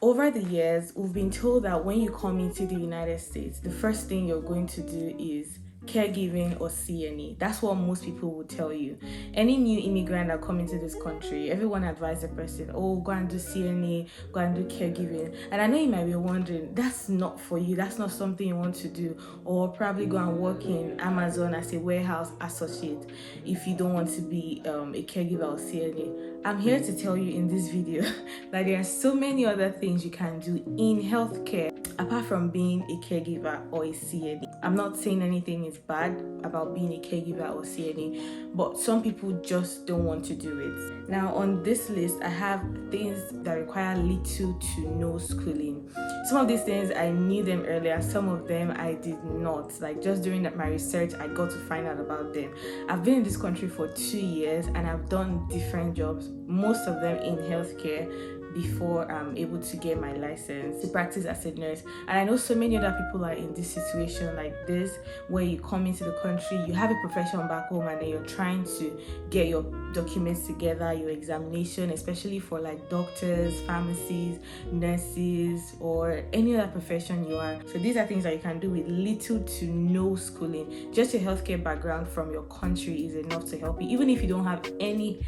Over the years, we've been told that when you come into the United States, the first thing you're going to do is caregiving or CNA. That's what most people will tell you. Any new immigrant that come into this country, everyone advises the person, oh, go and do CNA, go and do caregiving. And I know you might be wondering, that's not for you, that's not something you want to do, or probably go and work in Amazon as a warehouse associate if you don't want to be a caregiver or CNA. I'm here to tell you in this video that there are so many other things you can do in healthcare apart from being a caregiver or a CNA. I'm not saying anything is bad about being a caregiver or CNA, but some people just don't want to do it. Now on this list, I have things that require little to no schooling. Some of these things I knew them earlier, some of them I did not. Like just during my research, I got to find out about them. I've been in this country for 2 years and I've done different jobs, most of them in healthcare, before I'm able to get my license to practice as a nurse. And I know so many other people are in this situation like this, where you come into the country, you have a profession back home, and then you're trying to get your documents together, your examination, especially for like doctors, pharmacies, nurses, or any other profession you are. So these are things that you can do with little to no schooling. Just your healthcare background from your country is enough to help you. Even if you don't have any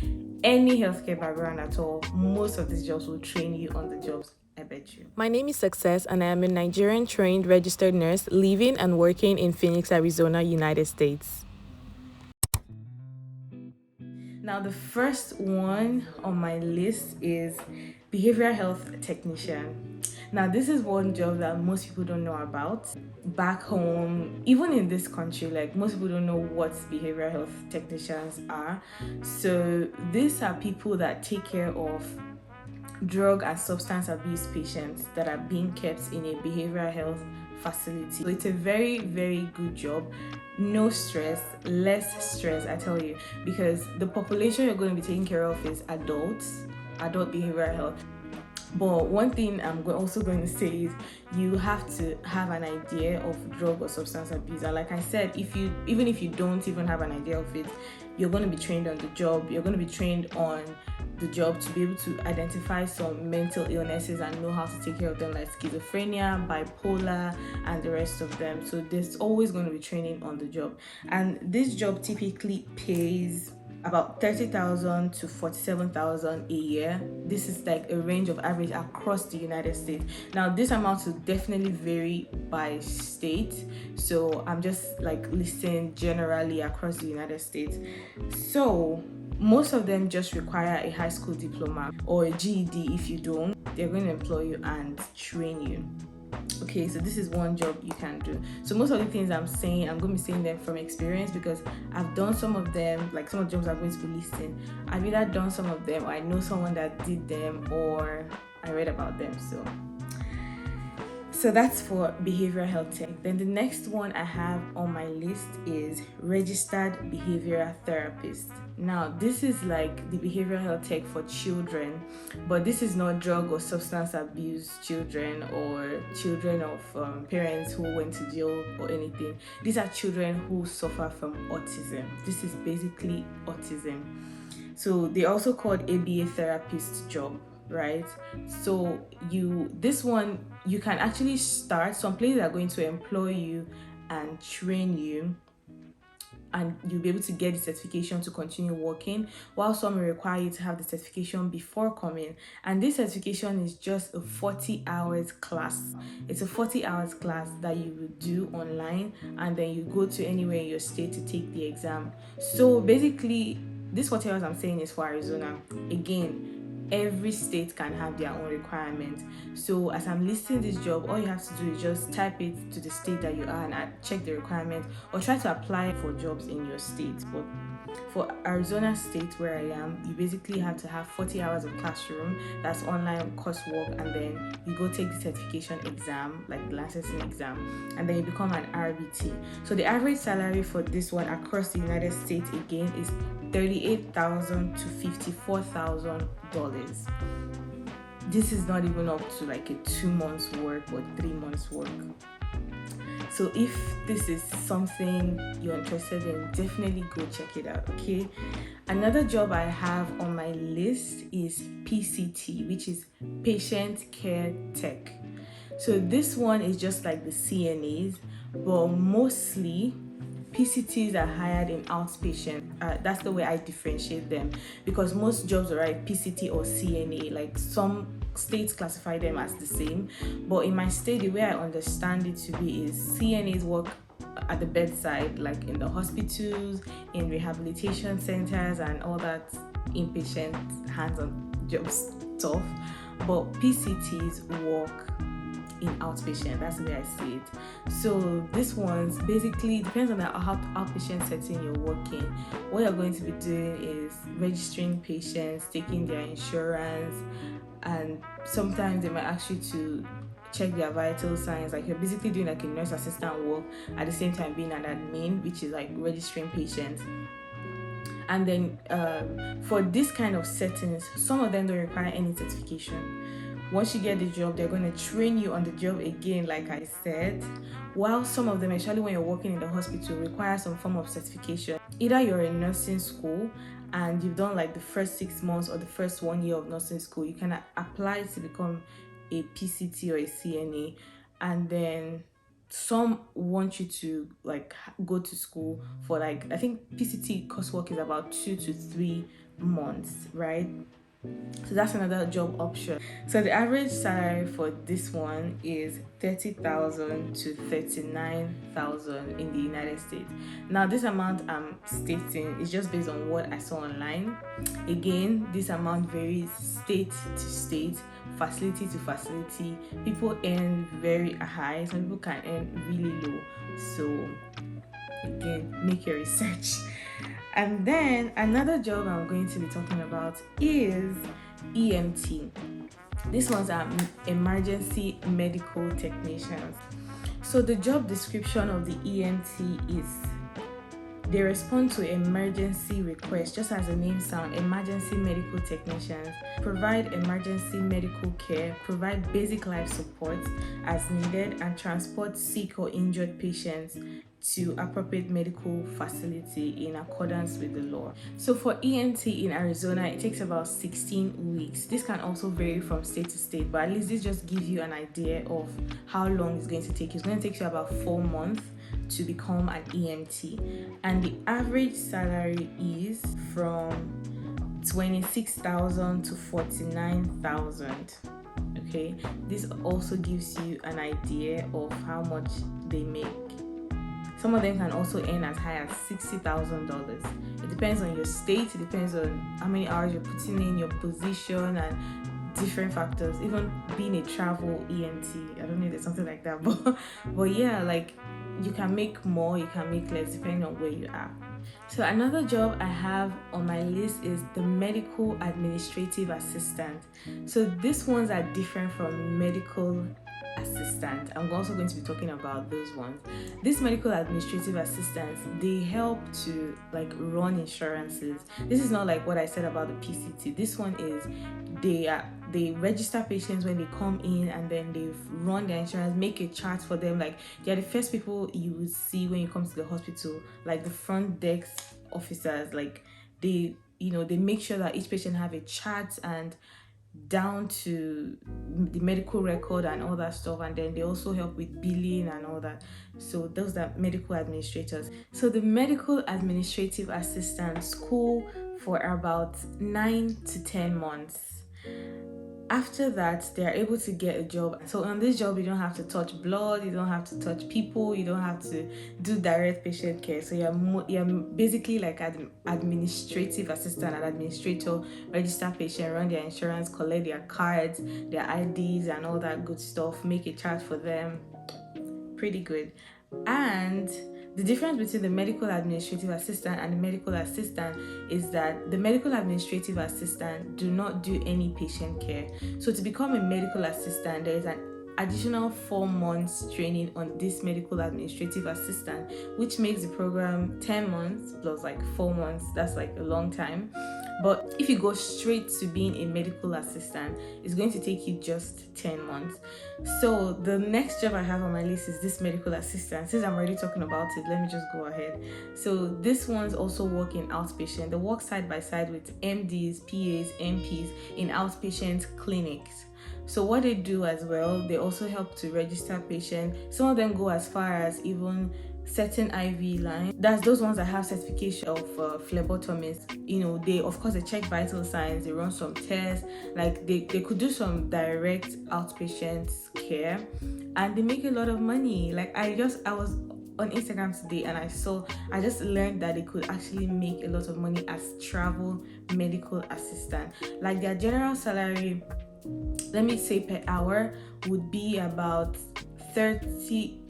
healthcare background at all, most of these jobs will train you on the jobs. I bet you. My name is Success and I am a Nigerian trained registered nurse living and working in Phoenix, Arizona, United States. Now the first one on my list is behavioral health technician. Now this is one job that most people don't know about. Back home, even in this country, like most people don't know what behavioral health technicians are. So these are people that take care of drug and substance abuse patients that are being kept in a behavioral health facility. So it's a very, very good job. No stress, less stress, I tell you, because the population you're going to be taking care of is adult behavioral health. But one thing I'm also going to say is you have to have an idea of drug or substance abuse. And like I said, even if you don't even have an idea of it, you're going to be trained on the job. You're going to be trained on the job to be able to identify some mental illnesses and know how to take care of them, like schizophrenia, bipolar, and the rest of them. So there's always going to be training on the job. And this job typically pays about $30,000 to $47,000 a year. This is like a range of average across the United States. Now this amount will definitely vary by state, so I'm just like listing generally across the United States. So most of them just require a high school diploma or a GED. If you don't, they're going to employ you and train you. Okay, so this is one job you can do. So most of the things I'm saying, I'm going to be saying them from experience because I've done some of them. Like some of the jobs I'm going to be listing, I've either done some of them, or I know someone that did them, or I read about them. So that's for behavioral health tech. Then the next one I have on my list is registered behavioral therapist. Now this is like the behavioral health tech for children, but this is not drug or substance abuse children or children of parents who went to jail or anything. These are children who suffer from autism. This is basically autism. So they also called ABA therapist job, right? So this one you can actually start. Some places are going to employ you and train you, and you'll be able to get the certification to continue working, while some will require you to have the certification before coming. And this certification is just a 40 hours class. It's a 40 hours class that you will do online, and then you go to anywhere in your state to take the exam. So basically this 40 hours I'm saying is for Arizona. Again, every state can have their own requirements. So as I'm listing this job, all you have to do is just type it to the state that you are and check the requirements, or try to apply for jobs in your state. But for Arizona state, where I am, you basically have to have 40 hours of classroom, that's online coursework, and then you go take the certification exam, like the licensing exam, and then you become an RBT. So the average salary for this one across the United States again is $38,000 to $54,000. This is not even up to like a 2 months work or 3 months work. So if this is something you're interested in, definitely go check it out, okay? Another job I have on my list is PCT, which is Patient Care Tech. So this one is just like the CNAs, but mostly PCTs are hired in outpatient. That's the way I differentiate them, because most jobs are like PCT or CNA. Like some states classify them as the same, but in my state, the way I understand it to be is CNAs work at the bedside, like in the hospitals, in rehabilitation centers, and all that inpatient hands-on job stuff. But PCTs work in outpatient. That's the way I see it. So this one's basically depends on the outpatient setting you're working. What you're going to be doing is registering patients, taking their insurance, and sometimes they might ask you to check their vital signs. Like you're basically doing like a nurse assistant work at the same time being an admin, which is like registering patients. And then for this kind of settings, some of them don't require any certification. Once you get the job, they're going to train you on the job again, like I said, while some of them, especially when you're working in the hospital, require some form of certification. Either you're in nursing school and you've done like the first 6 months or the first 1 year of nursing school, you can apply to become a PCT or a CNA, and then some want you to like go to school for like, I think PCT coursework is about 2 to 3 months, right? So that's another job option. So the average salary for this one is 30,000 to 39,000 in the United States. Now this amount I'm stating is just based on what I saw online. Again, this amount varies state to state, facility to facility. People earn very high, some people can earn really low. So again, make your research. And then another job I'm going to be talking about is EMT. These ones are emergency medical technicians. So the job description of the EMT is they respond to emergency requests, just as the name sounds. Emergency medical technicians provide emergency medical care, provide basic life support as needed, and transport sick or injured patients to appropriate medical facility in accordance with the law. So for EMT in Arizona, it takes about 16 weeks. This can also vary from state to state, but at least this just gives you an idea of how long it's going to take. It's going to take you about 4 months to become an EMT, and the average salary is from 26,000 to 49,000. Okay, this also gives you an idea of how much they make. Some of them can also earn as high as $60,000. It depends on your state, it depends on how many hours you're putting in, your position, and different factors. Even being a travel EMT, I don't know if there's something like that, but yeah, like you can make more, you can make less depending on where you are. So another job I have on my list is the medical administrative assistant. So these ones are different from medical assistant. I'm also going to be talking about those ones. These medical administrative assistants, they help to like run insurances. This is not like what I said about the PCT. This one is they register patients when they come in, and then they run their insurance, make a chart for them. Like they're the first people you will see when you come to the hospital, like the front desk officers. Like they make sure that each patient have a chart and down to the medical record and all that stuff, and then they also help with billing and all that. So those are medical administrators. So the medical administrative assistant school for about 9 to 10 months. After that, they are able to get a job. So on this job, you don't have to touch blood, you don't have to touch people, you don't have to do direct patient care. So you're basically like an administrative assistant, an administrator, register patient, run their insurance, collect their cards, their IDs, and all that good stuff. Make a chart for them. Pretty good. And the difference between the medical administrative assistant and the medical assistant is that the medical administrative assistant do not do any patient care. So to become a medical assistant, there is an additional 4 months training on this medical administrative assistant, which makes the program 10 months plus like 4 months. That's like a long time. But if you go straight to being a medical assistant, it's going to take you just 10 months. So the next job I have on my list is this medical assistant. Since I'm already talking about it, let me just go ahead. So this one's also working outpatient. They work side by side with MDs, PAs, MPs in outpatient clinics. So what they do as well, they also help to register patients. Some of them go as far as even setting IV lines. That's those ones that have certification of phlebotomist. They of course they check vital signs, they run some tests, like they could do some direct outpatient care, and they make a lot of money. Like I was on Instagram today and I just learned that they could actually make a lot of money as travel medical assistant. Like their general salary, let me say per hour, would be about 30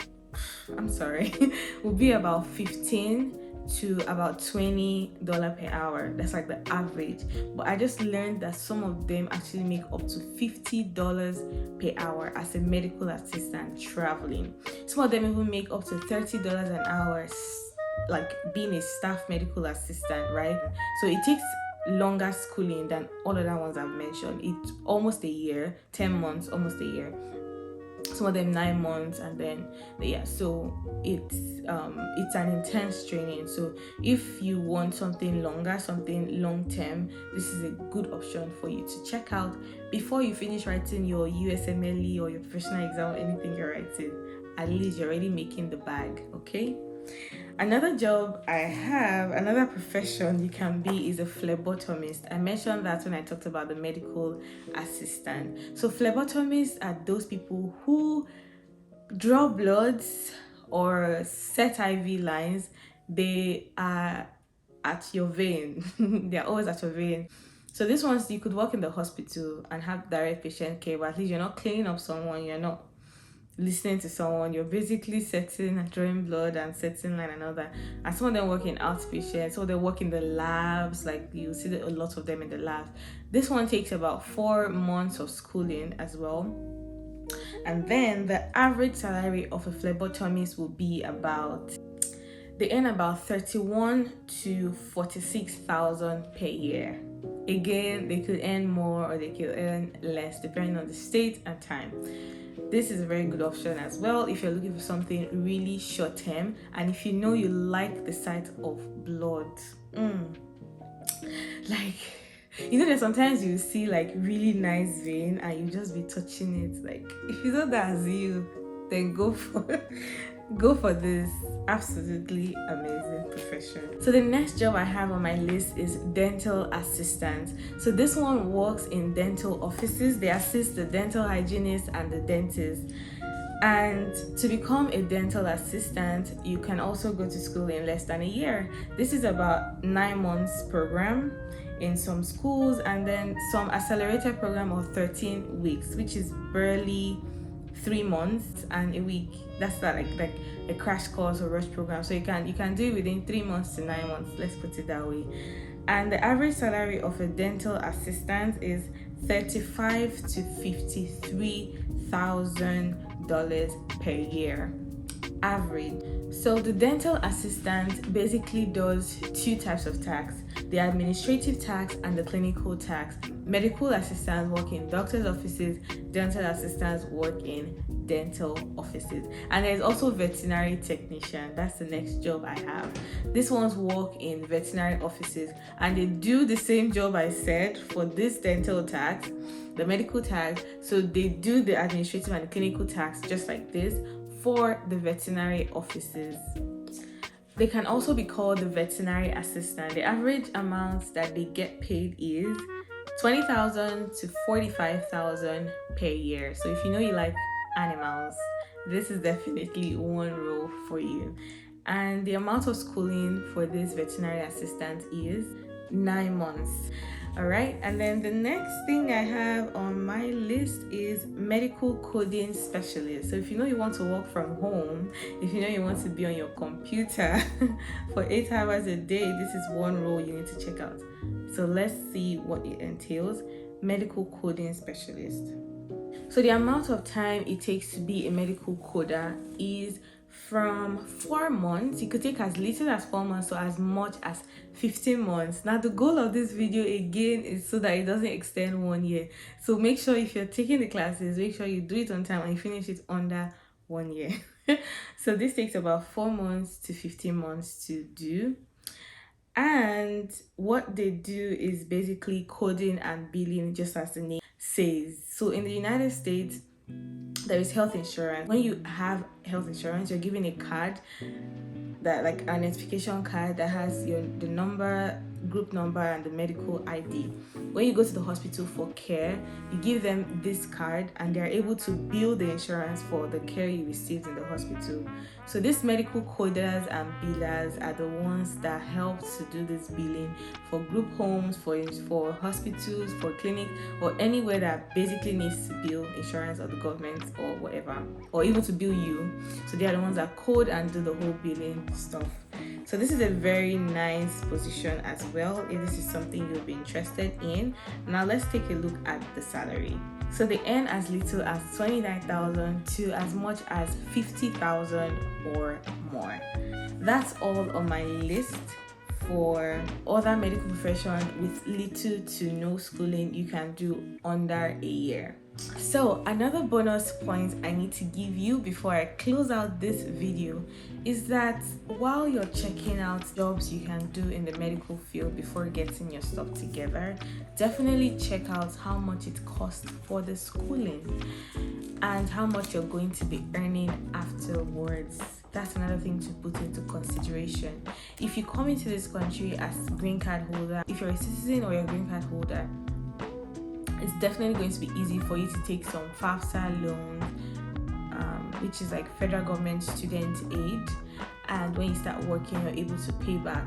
would be about 15 to about $20 per hour. That's like the average. But I just learned that some of them actually make up to $50 per hour as a medical assistant traveling. Some of them even make up to $30 an hour, like being a staff medical assistant, right? So it takes longer schooling than all other ones I've mentioned. It's almost a year, 10 months, almost a year. Some of them 9 months, and then so it's an intense training. So if you want something longer, something long term, this is a good option for you to check out before you finish writing your USMLE or your professional exam or anything you're writing. At least you're already making the bag. Okay. Another job I have, another profession you can be, is a phlebotomist. I mentioned that when I talked about the medical assistant. So phlebotomists are those people who draw bloods or set IV lines. They are at your vein. They're always at your vein. So these ones, you could work in the hospital and have direct patient care, but at least you're not cleaning up someone, you're not listening to someone, you're basically setting and drawing blood and setting line and all that. And some of them work in outpatient, some of them work in the labs, like you see a lot of them in the labs. This one takes about 4 months of schooling as well. And then the average salary of a phlebotomist will be they earn about 31 to 46,000 per year. Again, they could earn more or they could earn less depending on the state and time. This is a very good option as well if you're looking for something really short term, and if you like the sight of blood. Like, there's sometimes you see like really nice vein and you just be touching it. Like, if you know that's you, then go for this absolutely amazing profession. So the next job I have on my list is dental assistant. So this one works in dental offices. They assist the dental hygienist and the dentist. And to become a dental assistant, you can also go to school in less than a year. This is about 9 months program in some schools, and then some accelerated program of 13 weeks, which is barely 3 months and a week. That's like a crash course or rush program. So you can do it within 3 months to 9 months, let's put it that way. And the average salary of a dental assistant is $35,000 to $53,000 per year, average. So the dental assistant basically does 2 types of tax: the administrative tax and the clinical tax. Medical assistants work in doctors' offices, dental assistants work in dental offices. And there's also veterinary technician. That's the next job I have. These ones work in veterinary offices and they do the same job I said for this dental tax, the medical tax. So they do the administrative and the clinical tax just like this for the veterinary offices. They can also be called the veterinary assistant. The average amount that they get paid is $20,000 to $45,000 per year. So if you like animals, this is definitely one role for you. And the amount of schooling for this veterinary assistant is 9 months. All right, and then the next thing I have on my list is medical coding specialist. So if you want to work from home, if you want to be on your computer for 8 hours a day, this is one role you need to check out. So let's see what it entails. Medical coding specialist. So the amount of time it takes to be a medical coder is from 4 months. You could take as little as 4 months to as much as 15 months. Now the goal of this video again is so that it doesn't extend 1 year. So make sure if you're taking the classes, make sure you do it on time and you finish it under 1 year. So this takes about 4 months to 15 months to do. And what they do is basically coding and billing, just as the name says. So in the United States, there is health insurance. When you have health insurance, you're given a card, that like an identification card that has the number, group number, and the medical ID. When you go to the hospital for care, you give them this card and they're able to bill the insurance for the care you received in the hospital. So these medical coders and billers are the ones that help to do this billing for group homes, for hospitals, for clinics, or anywhere that basically needs to bill insurance or the government or whatever, or even to bill you. So they are the ones that code and do the whole billing stuff. So this is a very nice position as well, if this is something you'll be interested in. Now let's take a look at the salary. So they earn as little as 29,000 to as much as 50,000 or more. That's all on my list for other medical profession with little to no schooling you can do under a year. So another bonus point I need to give you before I close out this video is that while you're checking out jobs you can do in the medical field before getting your stuff together, definitely check out how much it costs for the schooling and how much you're going to be earning afterwards. That's another thing to put into consideration. If you come into this country as green card holder, if you're a citizen or you're a green card holder, it's definitely going to be easy for you to take some FAFSA loans, which is like federal government student aid, and when you start working you're able to pay back.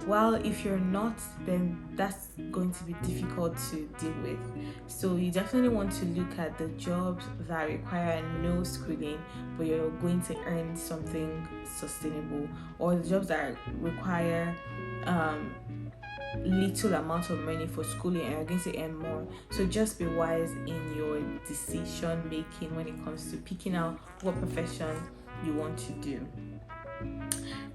While if you're not, then that's going to be difficult to deal with. So you definitely want to look at the jobs that require no schooling but you're going to earn something sustainable, or the jobs that require little amount of money for schooling and you're going to earn more. So just be wise in your decision making when it comes to picking out what profession you want to do.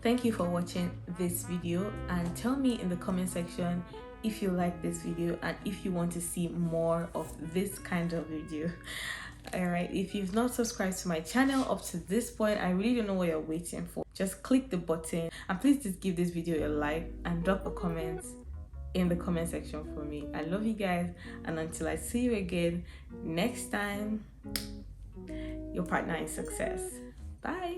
Thank you for watching this video, and tell me in the comment section if you like this video and if you want to see more of this kind of video. Alright, if you've not subscribed to my channel up to this point, I really don't know what you're waiting for. Just click the button and please just give this video a like and drop a comment in the comment section for me. I love you guys, and until I see you again next time, your partner in success. Bye.